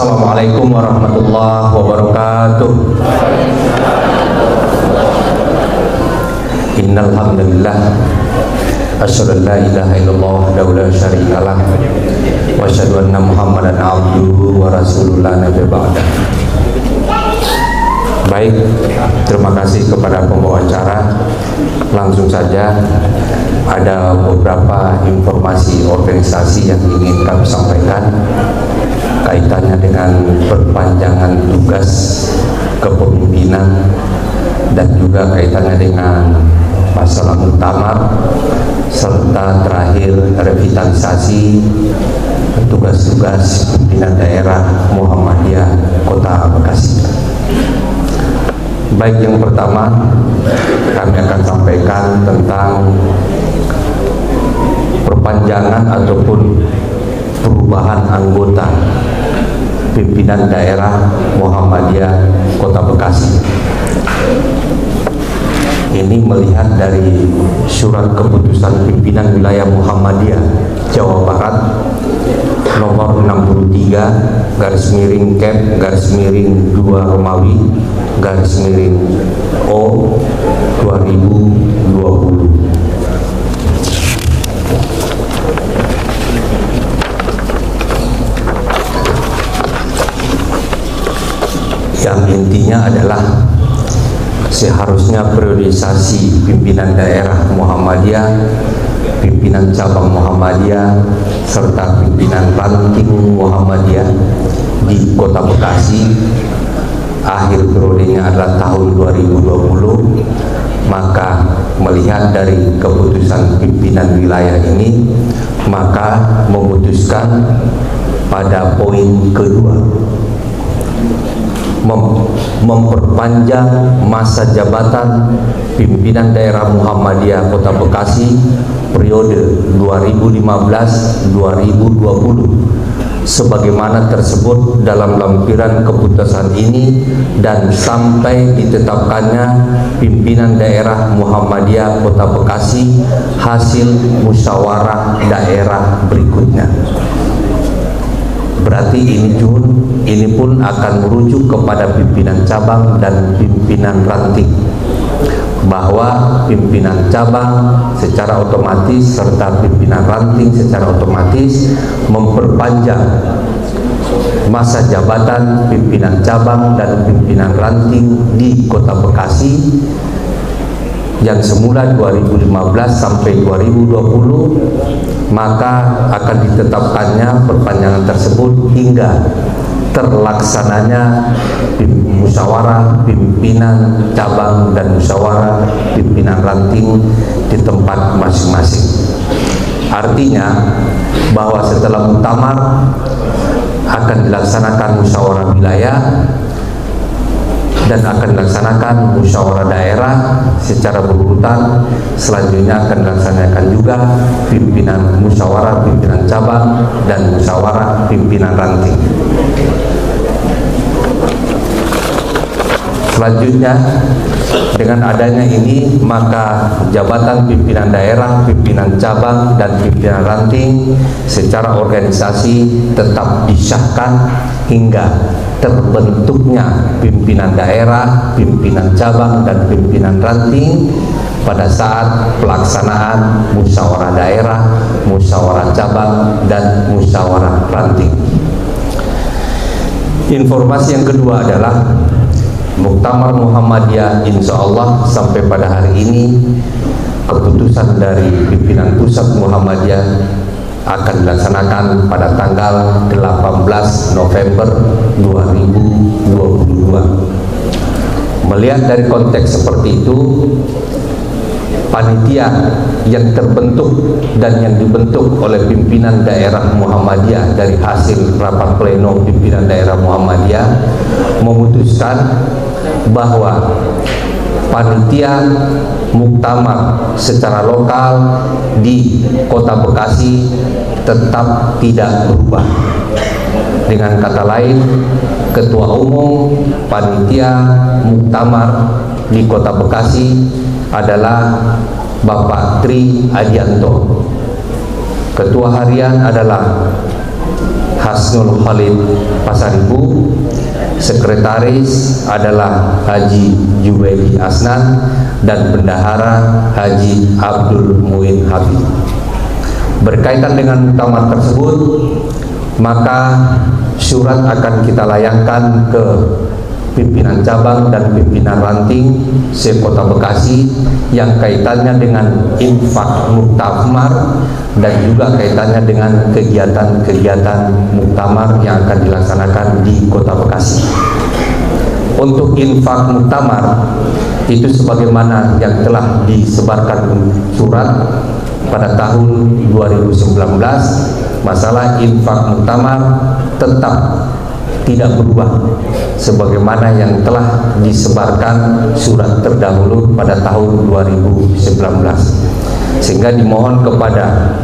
Assalamualaikum warahmatullahi wabarakatuh. Innal hamdalillah asyhadu an la ilaha illallah wahdahu la syarikalah wa asyhadu anna Muhammadan abduhu wa rasuluhu la nabiyya ba'dah. Baik, terima kasih kepada pembawa acara. Langsung saja, ada beberapa informasi organisasi yang ingin kami sampaikan kaitannya dengan perpanjangan tugas kepemimpinan dan juga kaitannya dengan masalah muktamar serta terakhir revitalisasi tugas-tugas pimpinan daerah Muhammadiyah Kota Bekasi. Baik, yang pertama kami akan sampaikan tentang perpanjangan ataupun perubahan anggota pimpinan daerah Muhammadiyah Kota Bekasi. Ini melihat dari surat keputusan pimpinan wilayah Muhammadiyah Jawa Barat nomor 63 garis miring Kep garis miring 2 Romawi garis miring O 2020. Yang intinya adalah seharusnya priorisasi pimpinan daerah Muhammadiyah, pimpinan cabang Muhammadiyah, serta pimpinan ranting Muhammadiyah di Kota Bekasi akhir periodenya adalah tahun 2020. Maka melihat dari keputusan pimpinan wilayah ini, maka memutuskan pada poin kedua memperpanjang masa jabatan pimpinan daerah Muhammadiyah Kota Bekasi periode 2015-2020 sebagaimana tersebut dalam lampiran keputusan ini dan sampai ditetapkannya pimpinan daerah Muhammadiyah Kota Bekasi hasil musyawarah daerah berikutnya. Berarti ini pun akan merujuk kepada pimpinan cabang dan pimpinan ranting, bahwa pimpinan cabang secara otomatis serta pimpinan ranting secara otomatis memperpanjang masa jabatan pimpinan cabang dan pimpinan ranting di Kota Bekasi yang semula 2015 sampai 2020, maka akan ditetapkannya perpanjangan tersebut hingga terlaksananya musyawarah pimpinan cabang dan musyawarah pimpinan ranting di tempat masing-masing. Artinya bahwa setelah muktamar akan dilaksanakan musyawarah wilayah dan akan dilaksanakan musyawarah daerah secara berurutan. Selanjutnya akan dilaksanakan juga pimpinan musyawarah pimpinan cabang dan musyawarah pimpinan ranting. Selanjutnya, dengan adanya ini, maka jabatan pimpinan daerah, pimpinan cabang, dan pimpinan ranting secara organisasi tetap disahkan hingga terbentuknya pimpinan daerah, pimpinan cabang, dan pimpinan ranting pada saat pelaksanaan musyawarah daerah, musyawarah cabang, dan musyawarah ranting. Informasi yang kedua adalah Muktamar Muhammadiyah insya Allah sampai pada hari ini keputusan dari pimpinan pusat Muhammadiyah akan dilaksanakan pada tanggal 18 November 2022. Melihat dari konteks seperti itu, panitia yang terbentuk dan yang dibentuk oleh pimpinan daerah Muhammadiyah dari hasil rapat pleno pimpinan daerah Muhammadiyah memutuskan bahwa panitia muktamar secara lokal di Kota Bekasi tetap tidak berubah. Dengan kata lain, ketua umum panitia muktamar di Kota Bekasi adalah Bapak Tri Adianto. Ketua harian adalah Hasnul Khalid Pasaribu. Sekretaris adalah Haji Jubaidi Asnan dan bendahara Haji Abdul Muin Habib. Berkaitan dengan muktamar tersebut, maka surat akan kita layangkan ke pimpinan cabang dan pimpinan ranting se-Kota Bekasi yang kaitannya dengan infak muktamar dan juga kaitannya dengan kegiatan-kegiatan muktamar yang akan dilaksanakan di Kota Bekasi. Untuk infak muktamar itu sebagaimana yang telah disebarkan surat pada tahun 2019, masalah infak muktamar tetap tidak berubah sebagaimana yang telah disebarkan surat terdahulu pada tahun 2019, sehingga dimohon kepada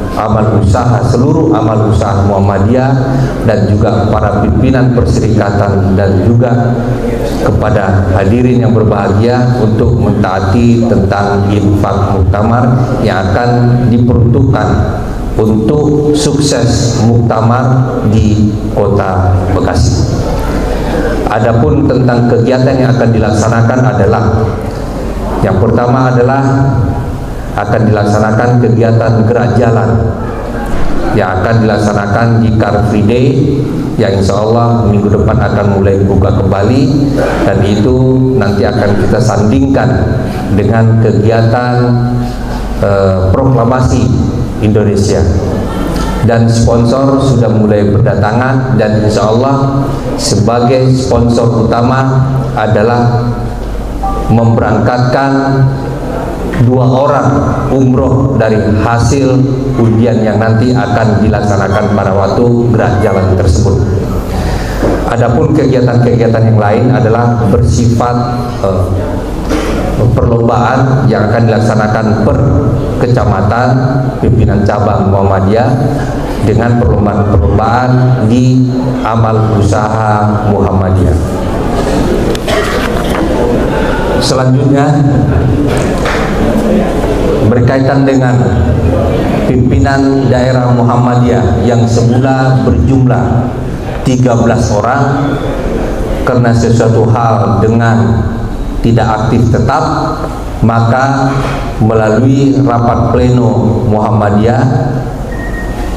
seluruh amal usaha Muhammadiyah dan juga para pimpinan perserikatan dan juga kepada hadirin yang berbahagia untuk mentaati tentang infak muktamar yang akan diperuntukkan untuk sukses muktamar di Kota Bekasi. Adapun tentang kegiatan yang akan dilaksanakan adalah, yang pertama adalah akan dilaksanakan kegiatan gerak jalan yang akan dilaksanakan di Car Free Day yang insya Allah minggu depan akan mulai buka kembali, dan itu nanti akan kita sandingkan dengan kegiatan proklamasi Indonesia, dan sponsor sudah mulai berdatangan, dan insya Allah sebagai sponsor utama adalah memberangkatkan 2 orang umroh dari hasil undian yang nanti akan dilaksanakan pada waktu gerak jalan tersebut. Adapun kegiatan-kegiatan yang lain adalah bersifat perlombaan yang akan dilaksanakan per kecamatan pimpinan cabang Muhammadiyah dengan perlombaan-perlombaan di amal usaha Muhammadiyah. Selanjutnya berkaitan dengan pimpinan daerah Muhammadiyah yang semula berjumlah 13 orang, karena sesuatu hal dengan tidak aktif tetap, maka melalui rapat pleno Muhammadiyah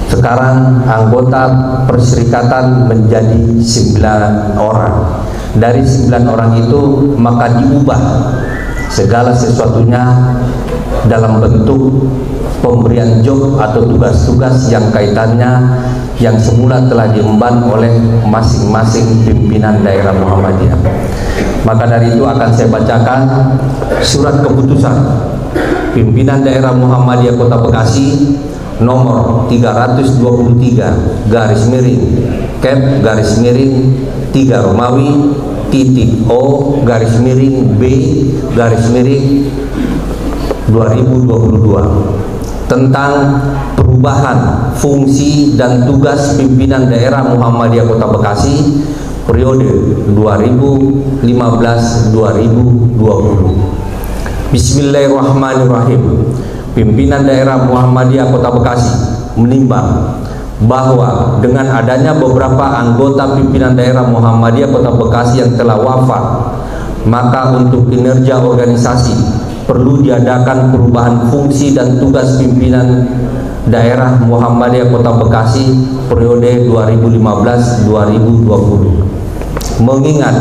sekarang anggota perserikatan menjadi 9 orang. Dari 9 orang itu maka diubah segala sesuatunya dalam bentuk pemberian job atau tugas-tugas yang kaitannya yang semula telah diemban oleh masing-masing pimpinan daerah Muhammadiyah. Maka dari itu akan saya bacakan surat keputusan pimpinan daerah Muhammadiyah Kota Bekasi nomor 323 garis miring Cap garis miring 3 Romawi titik O garis miring B garis miring 2022 tentang perubahan fungsi dan tugas pimpinan daerah Muhammadiyah Kota Bekasi periode 2015-2020. Bismillahirrahmanirrahim. Pimpinan daerah Muhammadiyah Kota Bekasi menimbang bahwa dengan adanya beberapa anggota pimpinan daerah Muhammadiyah Kota Bekasi yang telah wafat, maka untuk kinerja organisasi perlu diadakan perubahan fungsi dan tugas pimpinan daerah Muhammadiyah Kota Bekasi periode 2015-2020. Mengingat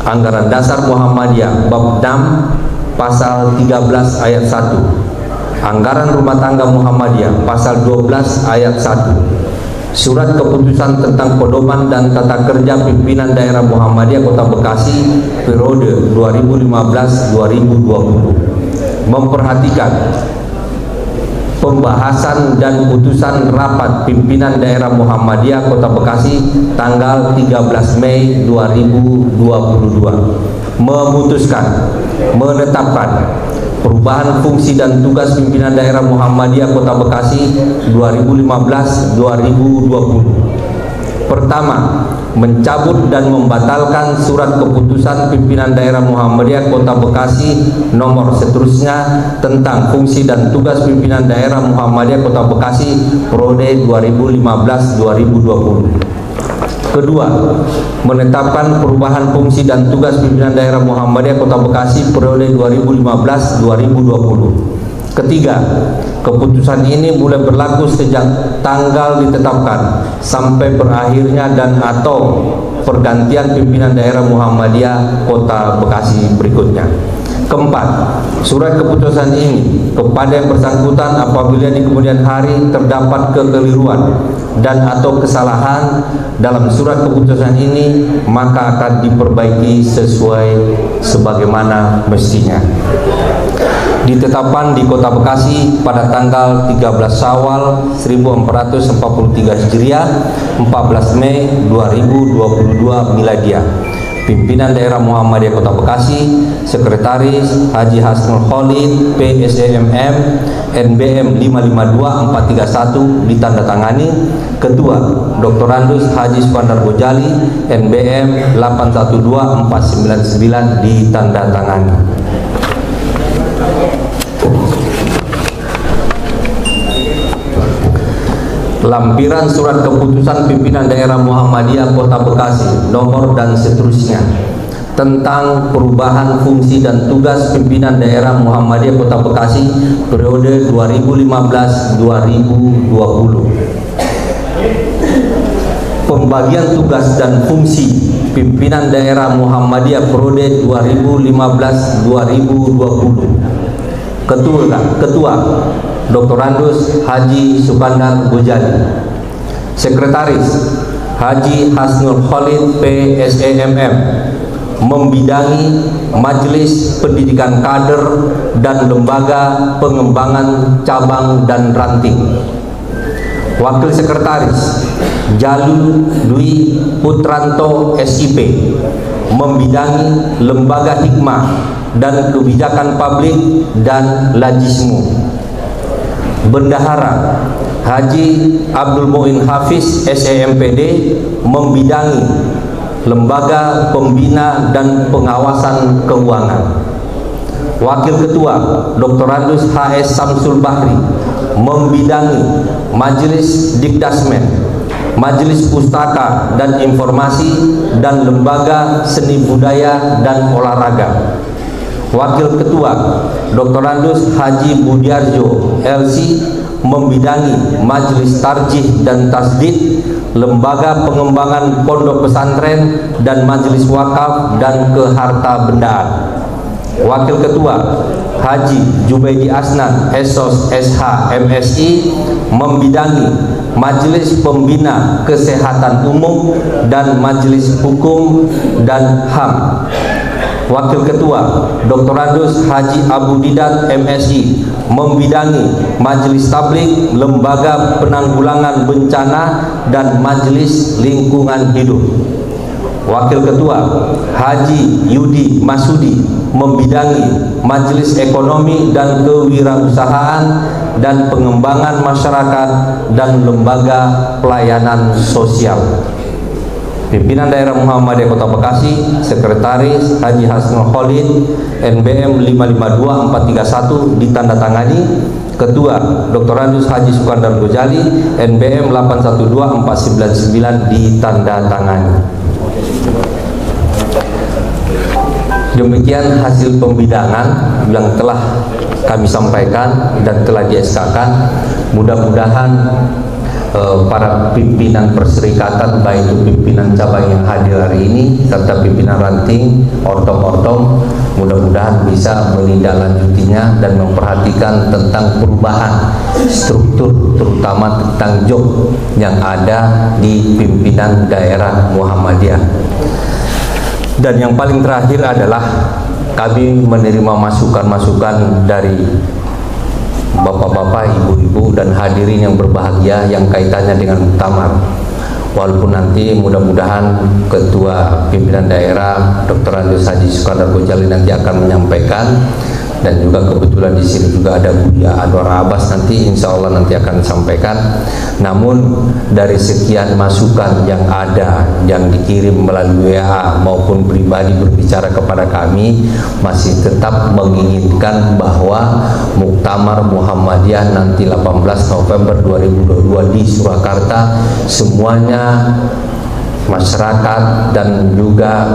anggaran dasar Muhammadiyah bab 6 pasal 13 ayat 1, anggaran rumah tangga Muhammadiyah pasal 12 ayat 1, surat keputusan tentang pedoman dan tata kerja pimpinan daerah Muhammadiyah Kota Bekasi periode 2015-2020 memperhatikan pembahasan dan putusan rapat pimpinan daerah Muhammadiyah Kota Bekasi tanggal 13 Mei 2022 memutuskan menetapkan perubahan fungsi dan tugas pimpinan daerah Muhammadiyah Kota Bekasi 2015-2020. Pertama, mencabut dan membatalkan surat keputusan pimpinan daerah Muhammadiyah Kota Bekasi nomor seterusnya tentang fungsi dan tugas pimpinan daerah Muhammadiyah Kota Bekasi periode 2015-2020. Kedua, menetapkan perubahan fungsi dan tugas pimpinan daerah Muhammadiyah Kota Bekasi periode 2015-2020. Ketiga, keputusan ini mulai berlaku sejak tanggal ditetapkan sampai berakhirnya dan atau pergantian pimpinan daerah Muhammadiyah Kota Bekasi berikutnya. Keempat, surat keputusan ini kepada yang bersangkutan apabila di kemudian hari terdapat kekeliruan dan atau kesalahan dalam surat keputusan ini, maka akan diperbaiki sesuai sebagaimana mestinya. Ditetapkan di Kota Bekasi pada tanggal 13 Syawal 1443 Hijriah, 14 Mei 2022 Miladiah. Pimpinan Daerah Muhammadiyah Kota Bekasi, Sekretaris Haji Hasnul Khalid, PSEMM, NBM 552431 ditandatangani. Ketua Dr. Andus Haji Sukandar Gojali, NBM 812499 ditandatangani. Lampiran surat keputusan pimpinan daerah Muhammadiyah Kota Bekasi nomor dan seterusnya tentang perubahan fungsi dan tugas pimpinan daerah Muhammadiyah Kota Bekasi periode 2015-2020. Pembagian tugas dan fungsi pimpinan daerah Muhammadiyah periode 2015-2020. Ketua Dr. Andus Haji Sukandar Gojali. Sekretaris Haji Hasnul Khalid, PSEMM, membidangi Majelis Pendidikan Kader dan Lembaga Pengembangan Cabang dan Ranting. Wakil Sekretaris Jalul Dwi Putranto, SIP, membidangi Lembaga Hikmah dan Kebijakan Publik dan Lajismu. Bendahara Haji Abdul Muin Hafiz, SEMPD, membidangi Lembaga Pembina dan Pengawasan Keuangan. Wakil Ketua Dr. Andus HS Samsul Bahri, membidangi Majelis Dikdasmen, Majelis Pustaka dan Informasi, dan Lembaga Seni Budaya dan Olahraga. Wakil Ketua Dr. Andus Haji Budiarjo, LC, membidangi Majelis Tarjih dan Tasdid, Lembaga Pengembangan Pondok Pesantren, dan Majelis Wakaf dan Kehartabendaan. Wakil Ketua Haji Jubaidi Asnan, SOS SH MSI, membidangi Majelis Pembina Kesehatan Umum dan Majelis Hukum dan HAM. Wakil Ketua Dr. Andus Haji Abu Didat, MSI, membidangi Majelis Tablik, Lembaga Penanggulangan Bencana, dan Majelis Lingkungan Hidup. Wakil Ketua Haji Yudi Masudi, membidangi Majelis Ekonomi dan Kewirausahaan dan Pengembangan Masyarakat dan Lembaga Pelayanan Sosial. Pimpinan Daerah Muhammadiyah Kota Bekasi, Sekretaris Haji Hasnul Khalid, NBM 552431 ditandatangani. Ketua Dr. Andus Haji Sukandar Gojali, NBM 812499 ditandatangani. Demikian hasil pembidangan yang telah kami sampaikan dan telah di-SK-kan. Mudah-mudahan para pimpinan perserikatan, baik itu pimpinan cabang yang hadir hari ini serta pimpinan ranting, ortom-ortom, mudah-mudahan bisa menindaklanjutinya dan memperhatikan tentang perubahan struktur, terutama tentang job yang ada di pimpinan daerah Muhammadiyah. Dan yang paling terakhir adalah kami menerima masukan-masukan dari bapak-bapak, ibu-ibu, dan hadirin yang berbahagia yang kaitannya dengan muktamar. Walaupun nanti mudah-mudahan Ketua Pimpinan Daerah Dr. Andus Haji Sukandar Gojali nanti akan menyampaikan, dan juga kebetulan di sini juga ada Buya Anwar Abbas, nanti insya Allah nanti akan disampaikan. Namun dari sekian masukan yang ada, yang dikirim melalui WA maupun pribadi berbicara kepada kami, masih tetap menginginkan bahwa Muktamar Muhammadiyah nanti 18 November 2022 di Surakarta semuanya masyarakat dan juga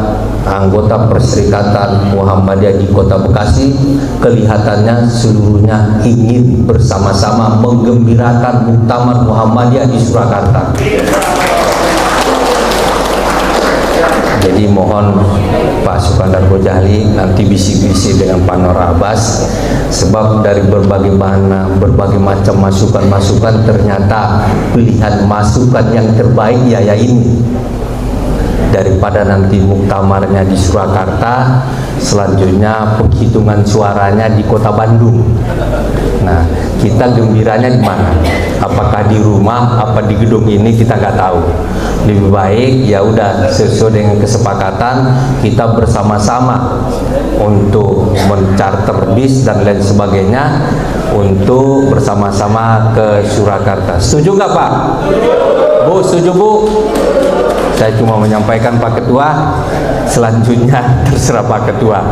anggota Perserikatan Muhammadiyah di Kota Bekasi kelihatannya seluruhnya ingin bersama-sama menggembirakan Muktamar Muhammadiyah di Surakarta. Jadi mohon Pak Sukandar Bojali nanti bisik-bisik dengan Pak Nur Abbas, sebab dari berbagai macam masukan-masukan ternyata pilihan masukan yang terbaik ya ini. Daripada nanti muktamarnya di Surakarta, selanjutnya penghitungan suaranya di Kota Bandung. Nah, kita gembiranya di mana? Apakah di rumah, apa di gedung ini, kita nggak tahu. Lebih baik ya udah sesuai dengan kesepakatan kita bersama-sama untuk mencarter bis dan lain sebagainya untuk bersama-sama ke Surakarta. Setuju nggak Pak? Bu, setuju Bu? Saya cuma menyampaikan Pak Ketua, selanjutnya terserah Pak Ketua.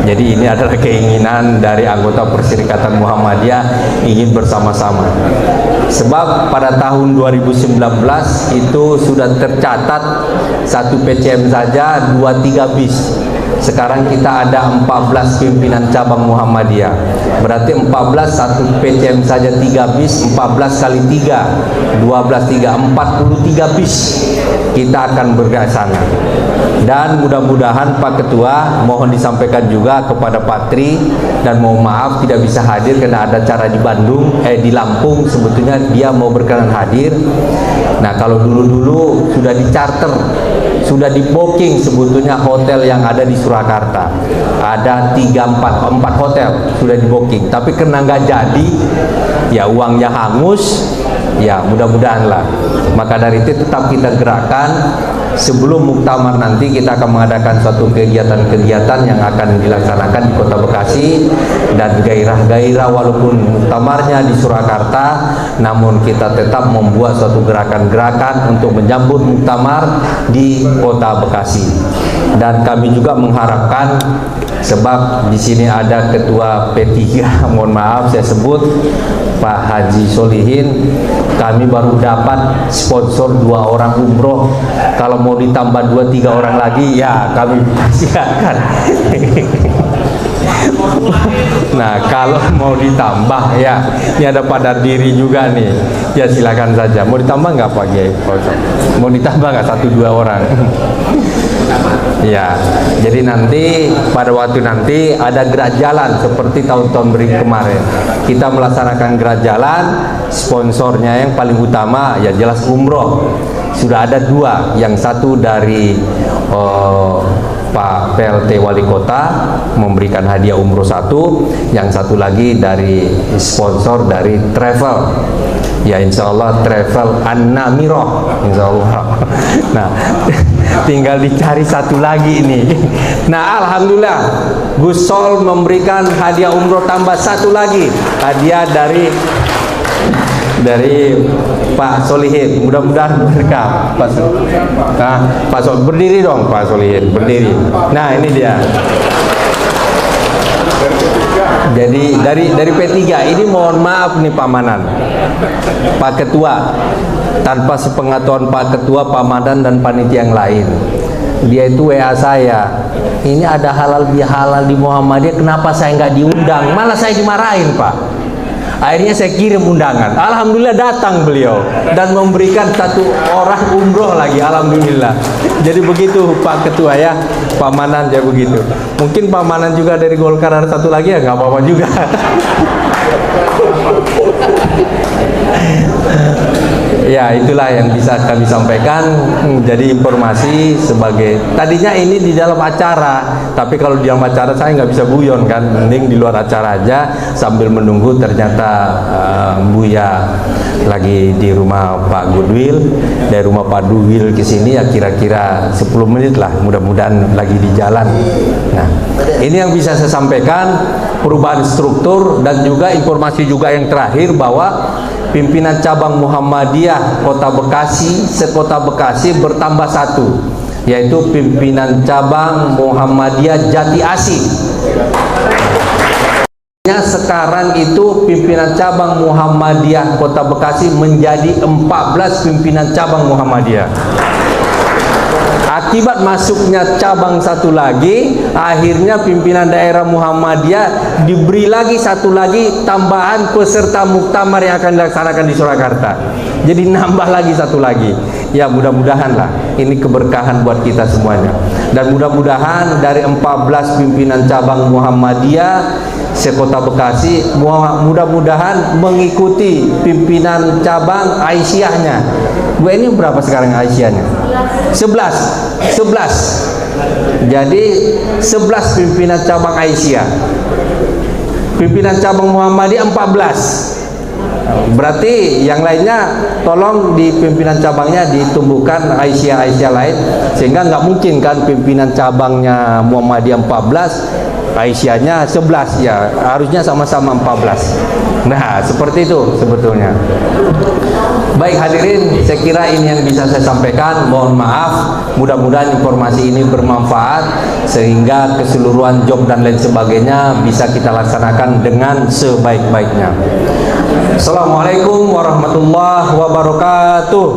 Jadi ini adalah keinginan dari anggota Perserikatan Muhammadiyah ingin bersama-sama. Sebab pada tahun 2019 itu sudah tercatat satu PCM saja 2-3 bis. Sekarang kita ada 14 pimpinan cabang Muhammadiyah. Berarti 14 satu PCM saja 3 bis, 14 kali 3, 12 3, 43 bis. Kita akan bergerak sana. Dan mudah-mudahan Pak Ketua mohon disampaikan juga kepada Pak Tri, dan mohon maaf tidak bisa hadir karena ada acara di Bandung, di Lampung sebetulnya dia mau berkenan hadir. Nah, kalau dulu-dulu sudah di-charter, sudah di-booking sebetulnya hotel yang ada di Surakarta. Ada 4 hotel sudah di-booking, tapi karena nggak jadi, ya uangnya hangus, ya mudah-mudahan lah. Maka dari itu tetap kita gerakkan. Sebelum muktamar nanti kita akan mengadakan suatu kegiatan-kegiatan yang akan dilaksanakan di Kota Bekasi, dan gairah-gairah walaupun muktamarnya di Surakarta, namun kita tetap membuat suatu gerakan-gerakan untuk menyambut muktamar di Kota Bekasi. Dan kami juga mengharapkan, sebab di sini ada Ketua P3, mohon maaf saya sebut, Pak Haji Solihin, kami baru dapat sponsor 2 orang umroh. Kalau mau ditambah 2-3 orang lagi, ya kami silakan. Nah, kalau mau ditambah, ya ini ada Pak Diri juga nih, ya silakan saja. Mau ditambah nggak Pak Kiai? Mau ditambah nggak 1-2 orang? Ya, jadi nanti pada waktu nanti ada gerak jalan seperti tahun-tahun kemarin. Kita melaksanakan gerak jalan, sponsornya yang paling utama ya jelas umroh. Sudah ada 2, yang satu dari Pak PLT Wali Kota memberikan hadiah umroh 1, yang satu lagi dari sponsor dari travel. Ya insya Allah travel An-Namiroh, insya Allah. Nah, tinggal dicari satu lagi ini. Nah, alhamdulillah Gus Sol memberikan hadiah umroh tambah 1 lagi, hadiah dari Pak Solihin. Mudah-mudahan berkah Pak Solihin. Nah, Pak Solihin berdiri dong, Pak Solihin berdiri. Nah, ini dia. Jadi dari P3 ini mohon maaf nih Pamanan, Pak Ketua, tanpa sepengetahuan Pak Ketua, Pamanan dan panitia yang lain, dia itu WA saya, ini ada halal bihalal di Muhammadiyah, kenapa saya nggak diundang, malah saya dimarahin Pak. Akhirnya saya kirim undangan, alhamdulillah datang beliau dan memberikan 1 orang umroh lagi, alhamdulillah. Jadi begitu Pak Ketua ya, Pak Manan ya begitu. Mungkin Pak Manan juga dari Golkar ada 1 lagi ya, nggak apa-apa juga. Ya itulah yang bisa kami sampaikan. Jadi informasi sebagai, tadinya ini di dalam acara, tapi kalau di dalam acara saya nggak bisa guyon kan, mending di luar acara aja sambil menunggu. Ternyata Buya lagi di rumah Pak Goodwill, dari rumah Pak Goodwill ke sini ya kira-kira 10 menit lah, mudah-mudahan lagi di jalan. Nah, ini yang bisa saya sampaikan, perubahan struktur dan juga informasi juga yang terakhir bahwa pimpinan cabang Muhammadiyah Kota Bekasi, sekota Bekasi bertambah 1, yaitu pimpinan cabang Muhammadiyah Jati Asih. Sekarang itu pimpinan cabang Muhammadiyah Kota Bekasi menjadi 14 pimpinan cabang Muhammadiyah. Akibat masuknya cabang satu lagi, akhirnya pimpinan daerah Muhammadiyah diberi lagi satu lagi tambahan peserta muktamar yang akan dilaksanakan di Surakarta. Jadi nambah lagi satu lagi. Ya, mudah-mudahan lah ini keberkahan buat kita semuanya. Dan mudah-mudahan dari 14 pimpinan cabang Muhammadiyah sekota Bekasi, mudah-mudahan mengikuti pimpinan cabang Aisyahnya. Bu, ini berapa sekarang Aisyahnya? 11. Jadi 11 pimpinan cabang Aisyah. Pimpinan cabang Muhammadiyah 14. Berarti yang lainnya tolong di pimpinan cabangnya ditumbuhkan Aisyah lain, sehingga nggak mungkin kan pimpinan cabangnya Muhammadiyah 14, Aisyahnya 11, ya harusnya sama-sama 14. Nah, seperti itu sebetulnya. Baik hadirin, saya kira ini yang bisa saya sampaikan. Mohon maaf, mudah-mudahan informasi ini bermanfaat sehingga keseluruhan job dan lain sebagainya bisa kita laksanakan dengan sebaik-baiknya. Assalamualaikum warahmatullahi wabarakatuh.